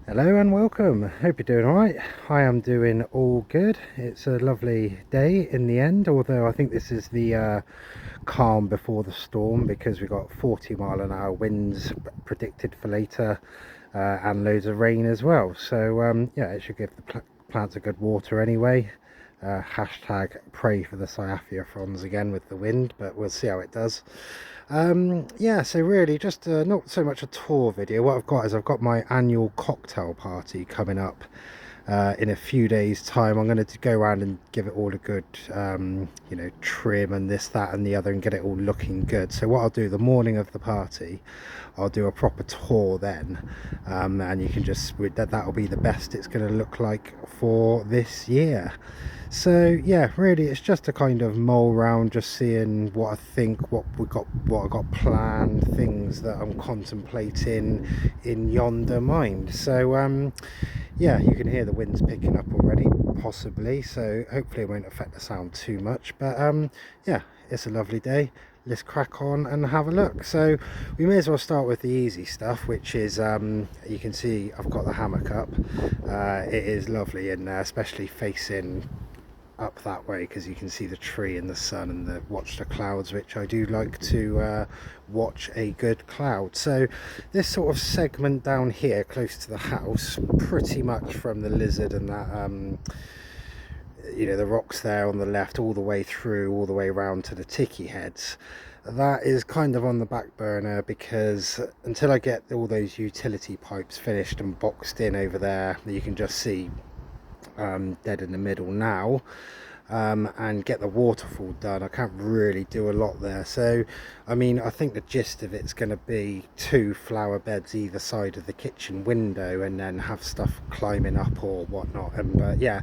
Hello and welcome. Hope you're doing alright. I am doing all good. It's a lovely day in the end, although I think this is the calm before the storm, because we've got 40-mile-an-hour winds predicted for later, and loads of rain as well. So yeah, it should give the plants a good water anyway. Hashtag pray for the Cyathea fronds again with the wind, but we'll see how it does. Yeah, so really just not so much a tour video. What I've got is I've got my annual cocktail party coming up in a few days time. I'm going to go around and give it all a good trim and this, that and the other, and get it all looking good. So what I'll do the morning of the party, I'll do a proper tour then, and you can just, that'll be the best it's going to look like for this year. So yeah, really it's just a kind of mull round, just seeing what I think, what I got planned, things that I'm contemplating in yonder mind. So yeah, you can hear the winds picking up already, possibly, so hopefully it won't affect the sound too much. But yeah, it's a lovely day. Let's crack on and have a look. So we may as well start with the easy stuff, which is you can see I've got the hammock up. It is lovely in there, especially facing up that way, because you can see the tree and the sun and watch the clouds, which I do like to watch a good cloud. So this sort of segment down here close to the house, pretty much from the lizard and that the rocks there on the left, all the way through, all the way around to the ticky heads, that is kind of on the back burner, because until I get all those utility pipes finished and boxed in over there, you can just see dead in the middle now, and get the waterfall done, I can't really do a lot there. So I mean, I think the gist of it's going to be 2 flower beds either side of the kitchen window, and then have stuff climbing up or whatnot. And but yeah,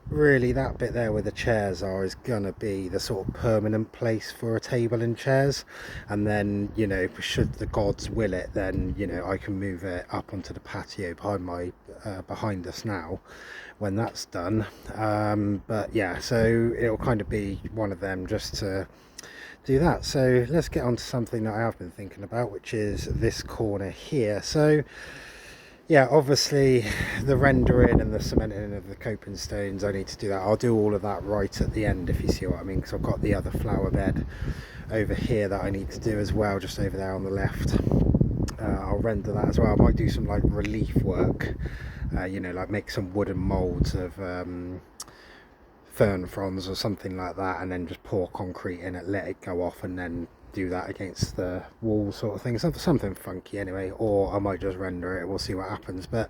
really that bit there where the chairs are is going to be the sort of permanent place for a table and chairs, and then should the gods will it, then I can move it up onto the patio behind us now when that's done. But yeah, so it'll kind of be one of them just to do that. So let's get on to something that I have been thinking about, which is this corner here. So yeah, obviously the rendering and the cementing of the coping stones, I need to do that. I'll do all of that right at the end, if you see what I mean, because I've got the other flower bed over here that I need to do as well, just over there on the left. I'll render that as well. I might do some like relief work, like make some wooden molds of fern fronds or something like that, and then just pour concrete in it, let it go off, and then do that against the wall sort of thing, something funky anyway. Or I might just render it, we'll see what happens. But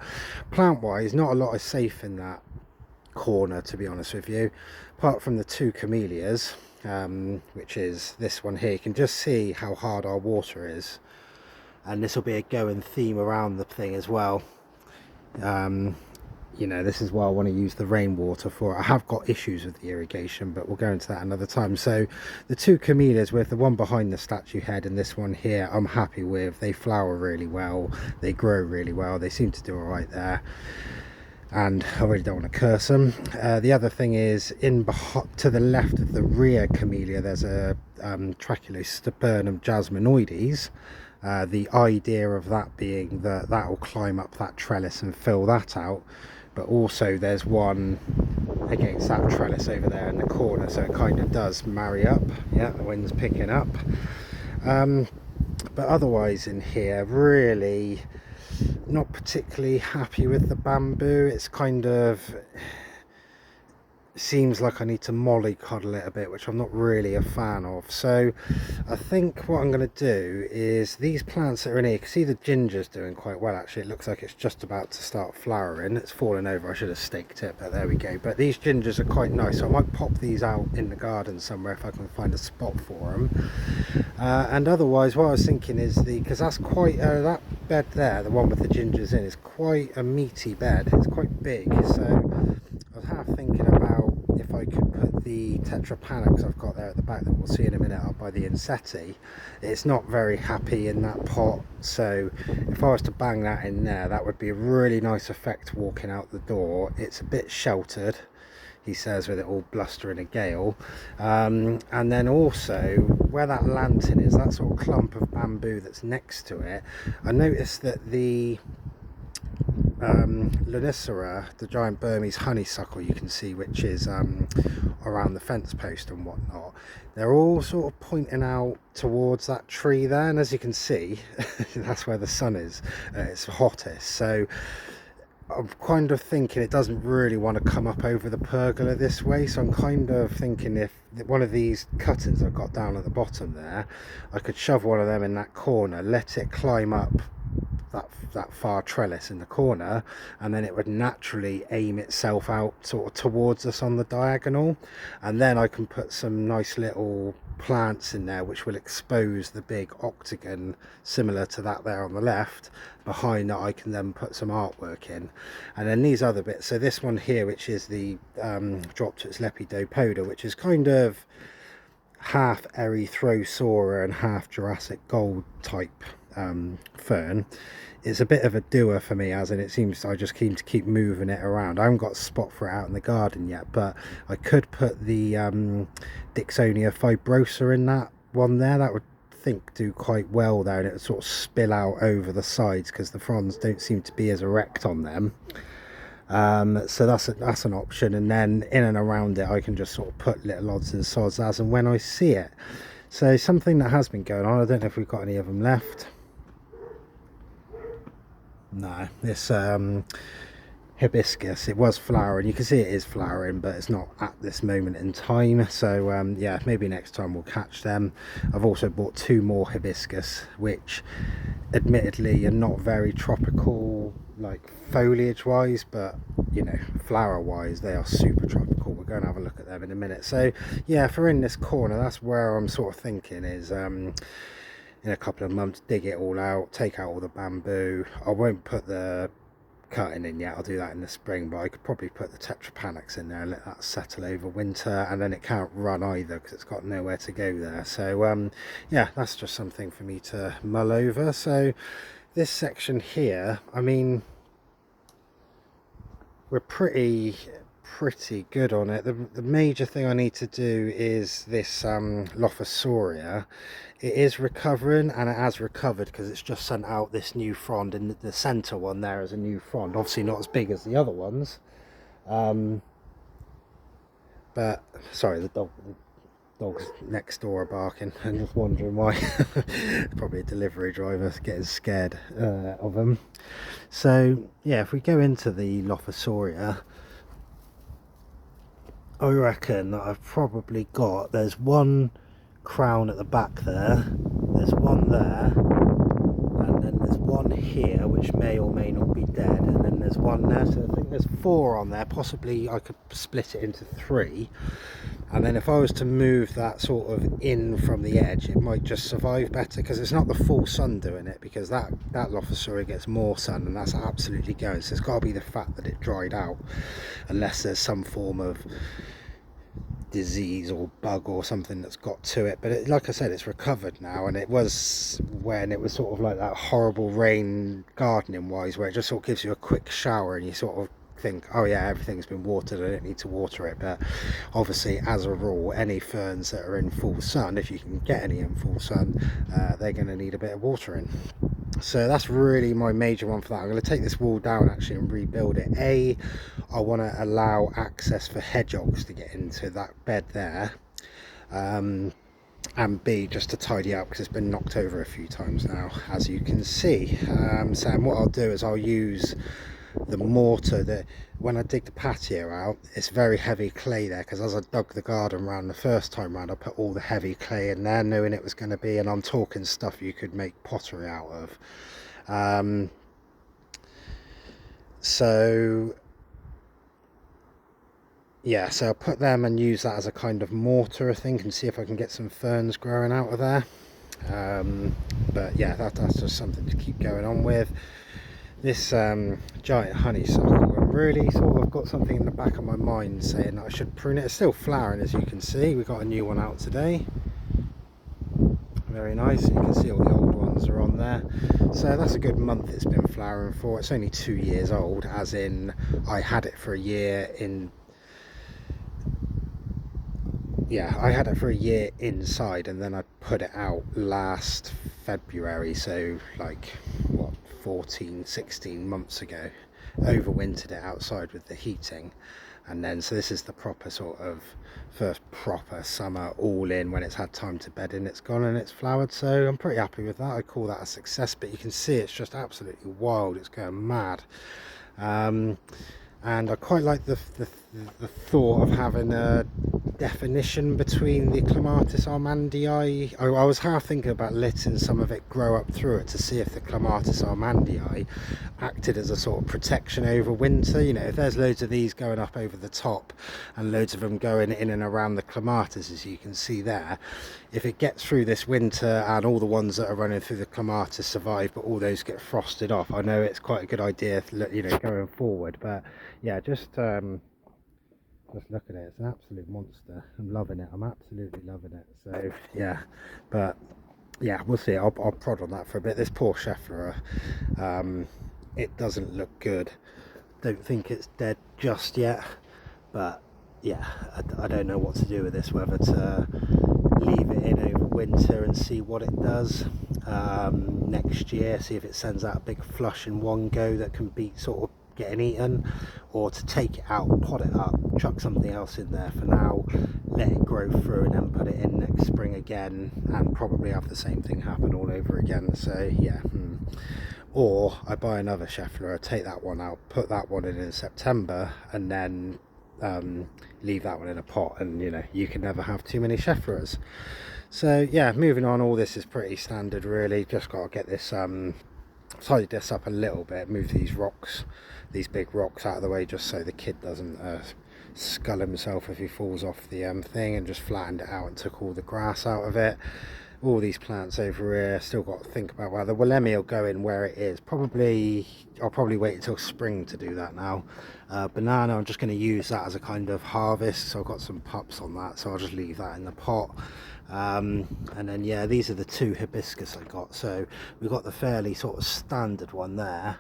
plant wise, not a lot is safe in that corner, to be honest with you, apart from the 2 camellias, which is this one here. You can just see how hard our water is, and this will be a going theme around the thing as well. This is why I want to use the rainwater for it. I have got issues with the irrigation, but we'll go into that another time. So the 2 camellias, with the one behind the statue head and this one here, I'm happy with. They flower really well, they grow really well, they seem to do all right there, and I really don't want to curse them. The other thing is, to the left of the rear camellia, there's a Traculosternum jasminoides. The idea of that being that will climb up that trellis and fill that out, but also there's one against that trellis over there in the corner, so it kind of does marry up. Yeah, the wind's picking up. But otherwise in here, really not particularly happy with the bamboo. It's kind of seems like I need to mollycoddle it a bit, which I'm not really a fan of. So I think what I'm going to do is, these plants that are in here, you can see the ginger's doing quite well actually. It looks like it's just about to start flowering. It's fallen over, I should have staked it, but there we go. But these gingers are quite nice, so I might pop these out in the garden somewhere if I can find a spot for them. And otherwise, what I was thinking is, because that's quite that bed there, the one with the gingers in, is quite a meaty bed. It's quite big, so I was half thinking about if I could put the tetrapanax I've got there at the back, that we'll see in a minute, up by the insetti. It's not very happy in that pot, so if I was to bang that in there, that would be a really nice effect walking out the door. It's a bit sheltered, he says, with it all bluster in a gale. And then also where that lantern is, that sort of clump of bamboo that's next to it, I noticed that the Lonicera, the giant Burmese honeysuckle you can see, which is around the fence post and whatnot, they're all sort of pointing out towards that tree there, and as you can see that's where the sun is, it's hottest. So I'm kind of thinking it doesn't really want to come up over the pergola this way, so I'm kind of thinking if one of these cuttings I've got down at the bottom there, I could shove one of them in that corner, let it climb up that far trellis in the corner, and then it would naturally aim itself out sort of towards us on the diagonal, and then I can put some nice little plants in there which will expose the big octagon similar to that there on the left. Behind that I can then put some artwork in, and then these other bits, so this one here, which is the Dropterus lepidopoda, which is kind of half Erythrosaura and half Jurassic Gold type fern. It's a bit of a doer for me, as in it seems I just keep to keep moving it around. I haven't got a spot for it out in the garden yet, but I could put the Dixonia fibrosa in that one there. That would think do quite well there, and it would sort of spill out over the sides because the fronds don't seem to be as erect on them. So that's an option, and then in and around it I can just sort of put little odds and sods as and when I see it. So something that has been going on, I don't know if we've got any of them left. No, this hibiscus, it was flowering, you can see it is flowering, but it's not at this moment in time. So yeah, maybe next time we'll catch them. I've also bought 2 more hibiscus, which admittedly are not very tropical like foliage wise, but you know, flower wise they are super tropical. We're going to have a look at them in a minute. So yeah, if we're in this corner, that's where I'm sort of thinking is in a couple of months dig it all out, take out all the bamboo. I won't put the cutting in yet, I'll do that in the spring, but I could probably put the tetrapanax in there and let that settle over winter, and then it can't run either because it's got nowhere to go there. So yeah, that's just something for me to mull over. So this section here, I mean, we're pretty good on it. The major thing I need to do is this Lophosauria. It is recovering, and it has recovered because it's just sent out this new frond, and the center one there is a new frond, obviously not as big as the other ones, but sorry, the dogs next door are barking and just wondering why. Probably a delivery driver getting scared of them. So yeah, if we go into the Lophosauria, I reckon that I've probably got, there's one crown at the back there, there's one there, and then there's one here which may or may not be dead, and then there's one there. So I think there's 4 on there. Possibly I could split it into 3, and then if I was to move that sort of in from the edge, it might just survive better because it's not the full sun doing it, because that Lophosauria gets more sun, and that's absolutely going. So it's got to be the fact that it dried out, unless there's some form of disease or bug or something that's got to it. But like I said, it's recovered now, and it was when it was sort of like that horrible rain gardening wise, where it just sort of gives you a quick shower and you sort of think, oh yeah, everything's been watered, I don't need to water it. But obviously, as a rule, any ferns that are in full sun, if you can get any in full sun, they're going to need a bit of watering. So that's really my major one for that. I'm going to take this wall down actually and rebuild it. I want to allow access for hedgehogs to get into that bed there, and B, just to tidy up because it's been knocked over a few times now, as you can see. So what I'll do is I'll use the mortar that when I dig the patio out, it's very heavy clay there, because as I dug the garden round the first time round, I put all the heavy clay in there knowing it was going to be, and I'm talking stuff you could make pottery out of. So yeah, so I'll put them and use that as a kind of mortar, I think, and see if I can get some ferns growing out of there. But yeah, that's just something to keep going on with. This giant honeysuckle, I've really sort of got something in the back of my mind saying that I should prune it. It's still flowering, as you can see. We got a new one out today, very nice. You can see all the old ones are on there. So that's a good month it's been flowering for. It's only 2 years old, as in I had it for a year in, yeah, I had it for a year inside, and then I put it out last February, so like what, 14-16 months ago. overwintered it outside with the heating. And then, so this is the proper sort of first proper summer all in, when it's had time to bed in, it's gone and it's flowered. So I'm pretty happy with that. I call that a success, but you can see it's just absolutely wild. It's going mad. And I quite like the thought of having a definition between the Clematis armandii. I was half thinking about letting some of it grow up through it to see if the Clematis armandii acted as a sort of protection over winter. You know, if there's loads of these going up over the top and loads of them going in and around the Clematis, as you can see there, if it gets through this winter and all the ones that are running through the Clematis survive but all those get frosted off, I know it's quite a good idea, you know, going forward. But yeah, just look at it. It's an absolute monster. I'm loving it. I'm absolutely loving it. So yeah, but yeah, we'll see. I'll prod on that for a bit. This poor Scheffler, it doesn't look good. Don't think it's dead just yet, but yeah, I don't know what to do with this, whether to leave it in over winter and see what it does next year, see if it sends out a big flush in one go that can beat sort of getting eaten, or to take it out, pot it up, chuck something else in there for now, let it grow through, and then put it in next spring again, and probably have the same thing happen all over again. So yeah, or I buy another Scheffler, take that one out, put that one in September, and then leave that one in a pot, and you know, you can never have too many Schefflers. So yeah, moving on, all this is pretty standard really. Just got to get this tidy this up a little bit, move these rocks, these big rocks out of the way, just so the kid doesn't skull himself if he falls off the thing, and just flattened it out and took all the grass out of it. All these plants over here, still got to think about, well, the Willemia will go in where it is. I'll probably wait until spring to do that now. Banana, I'm just going to use that as a kind of harvest, so I've got some pups on that, so I'll just leave that in the pot. And then yeah, these are the two hibiscus I got. So we've got the fairly sort of standard one there,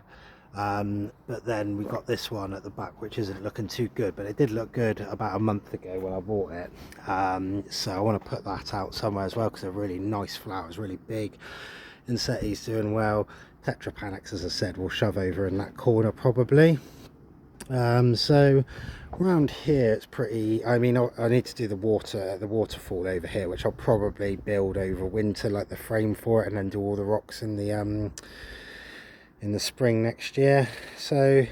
but then we got this one at the back which isn't looking too good, but it did look good about a month ago when I bought it. So I want to put that out somewhere as well, because they're really nice flowers, really big. Inseti's doing well. Tetrapanax, as I said, will shove over in that corner probably. So around here it's pretty, I mean, I need to do the waterfall over here, which I'll probably build over winter, like the frame for it, and then do all the rocks in the spring next year. So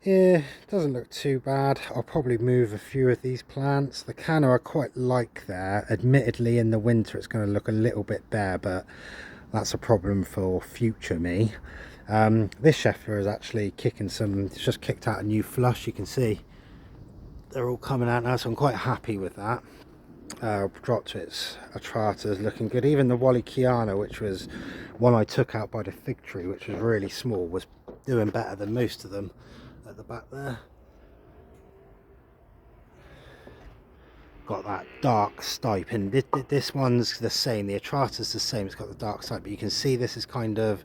yeah, doesn't look too bad. I'll probably move a few of these plants. The canna I quite like there. Admittedly in the winter it's going to look a little bit bare, but that's a problem for future me. This Scheffler is actually kicking some, it's just kicked out a new flush. You can see they're all coming out now, so I'm quite happy with that. Dropped its Atratas looking good. Even the Wallichiana, which was one I took out by the fig tree, which was really small, was doing better than most of them at the back there. Got that dark stipe, and this one's the same. The Atrata's the same, it's got the dark stipe, but you can see this is kind of,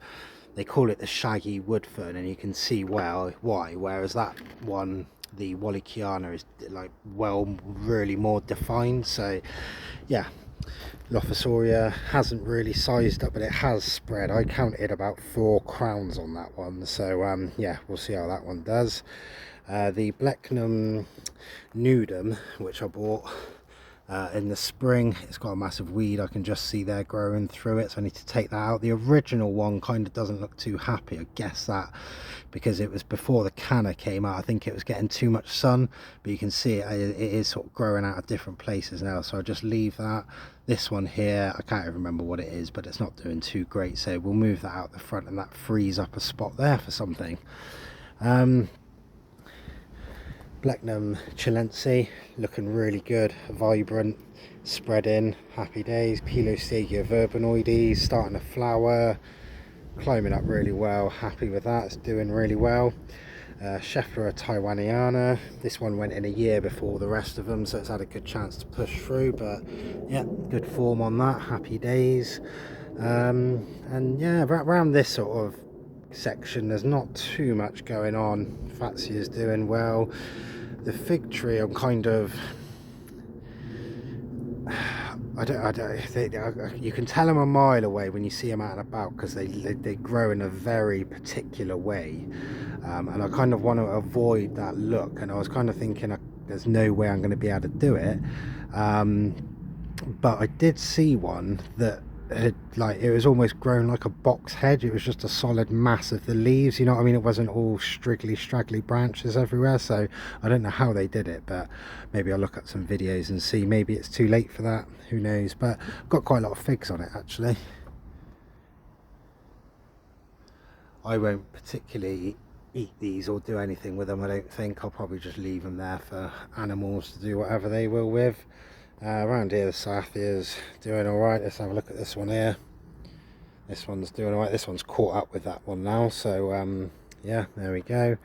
they call it the shaggy wood fern, and you can see well why, whereas that one, the Wallichiana, is like, well, really more defined. So yeah, Lophosauria hasn't really sized up, but it has spread. I counted about 4 crowns on that one, so yeah, we'll see how that one does. The Blechnum nudum, which I bought in the spring, it's got a massive weed I can just see there growing through it, so I need to take that out. The original one kind of doesn't look too happy. I guess that because it was before the canna came out, I think it was getting too much sun, but you can see it is sort of growing out of different places now, so I'll just leave that. This one here, I can't even remember what it is, but it's not doing too great, so we'll move that out the front, and that frees up a spot there for something. Blechnum chilense looking really good, vibrant, spreading, happy days. Pilostegia verbenoides starting to flower, climbing up really well, happy with that, it's doing really well. Scheffler taiwaniana, this one went in a year before the rest of them, so it's had a good chance to push through, but yeah, good form on that, happy days. And yeah, around this sort of section there's not too much going on. Fatsia is doing well. The fig tree, I'm kind of, you can tell them a mile away when you see them out and about, because they grow in a very particular way. and I kind of want to avoid that look, and I was kind of thinking there's no way I'm going to be able to do it, but I did see one that had, like, it was almost grown like a box hedge. It was just a solid mass of the leaves, you know what I mean? It wasn't all straggly branches everywhere. So I don't know how they did it, but maybe I'll look at some videos and see. Maybe it's too late for that, who knows. But I've got quite a lot of figs on it actually. I won't particularly eat these or do anything with them, I don't think. I'll probably just leave them there for animals to do whatever they will with. Around here the Saathia's doing alright. Let's have a look at this one here. This one's doing alright. This one's caught up with that one now, so yeah, there we go.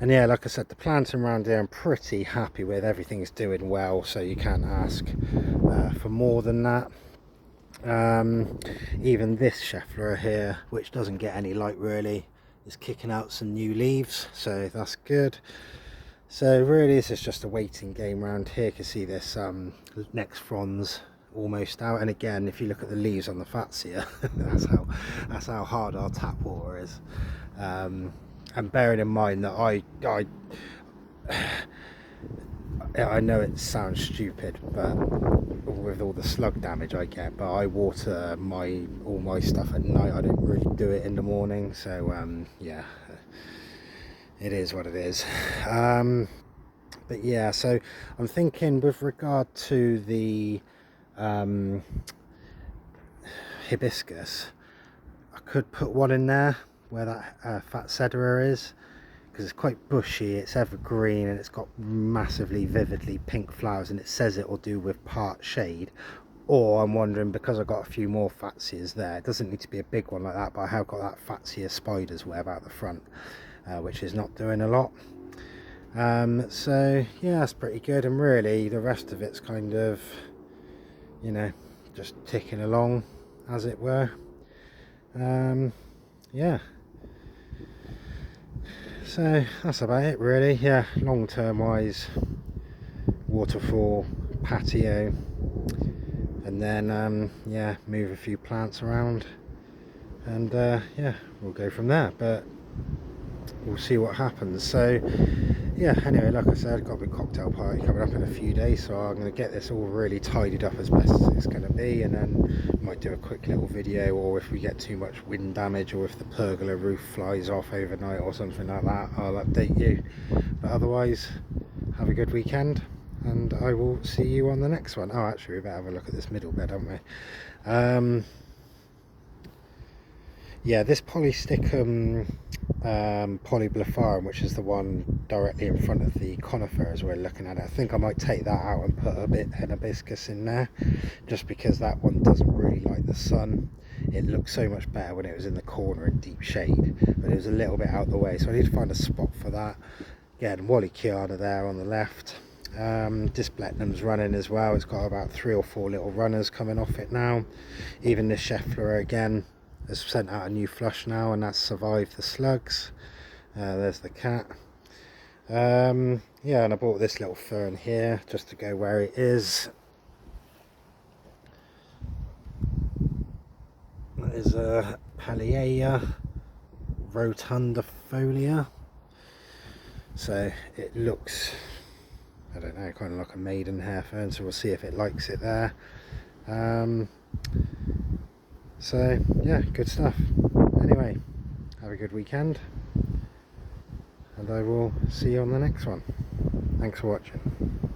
And yeah, like I said, the planting around here I'm pretty happy with. Everything's doing well, so you can't ask for more than that. Even this Scheffler here, which doesn't get any light really, is kicking out some new leaves, so that's good. So really this is just a waiting game around here. You can see this next fronds almost out, and again if you look at the leaves on the Fatsia, that's how hard our tap water is. And bearing in mind that I know it sounds stupid, but with all the slug damage I get, but I water all my stuff at night. I don't really do it in the morning, so yeah, it is what it is. But yeah, so I'm thinking with regard to the hibiscus, I could put one in there where that fat cedera is, because it's quite bushy, it's evergreen, and it's got massively vividly pink flowers, and it says it will do with part shade. Or I'm wondering, because I've got a few more Fatsias there, it doesn't need to be a big one like that, but I have got that Fatsia spider's web out the front, which is not doing a lot. So yeah, that's pretty good, and really the rest of it's kind of, you know, just ticking along as it were. Yeah, so that's about it really. Yeah, long term wise, waterfall, patio, and then yeah, move a few plants around, and yeah, we'll go from there, but we'll see what happens. So yeah, anyway, like I said, I've got a big cocktail party coming up in a few days, so I'm going to get this all really tidied up as best as it's going to be, and then might do a quick little video, or if we get too much wind damage, or if the pergola roof flies off overnight or something like that, I'll update you. But otherwise, have a good weekend, and I will see you on the next one. Oh, actually, we better have a look at this middle bed, haven't we? Yeah, this Polysticum polyblepharum, which is the one directly in front of the conifer as we're looking at it, I think I might take that out and put a bit of hibiscus in there, just because that one doesn't really like the sun. It looked so much better when it was in the corner in deep shade, but it was a little bit out the way, so I need to find a spot for that. Again, Wallichiana there on the left. Dysplectnum's running as well. It's got about 3 or 4 little runners coming off it now. Even the Scheffler again has sent out a new flush now, and that's survived the slugs. There's the cat. Yeah, and I bought this little fern here just to go where it is. That is a Palliaea rotundifolia. So it looks, I don't know, kind of like a maidenhair fern, so we'll see if it likes it there. So yeah, good stuff. Anyway, have a good weekend, and I will see you on the next one. Thanks for watching.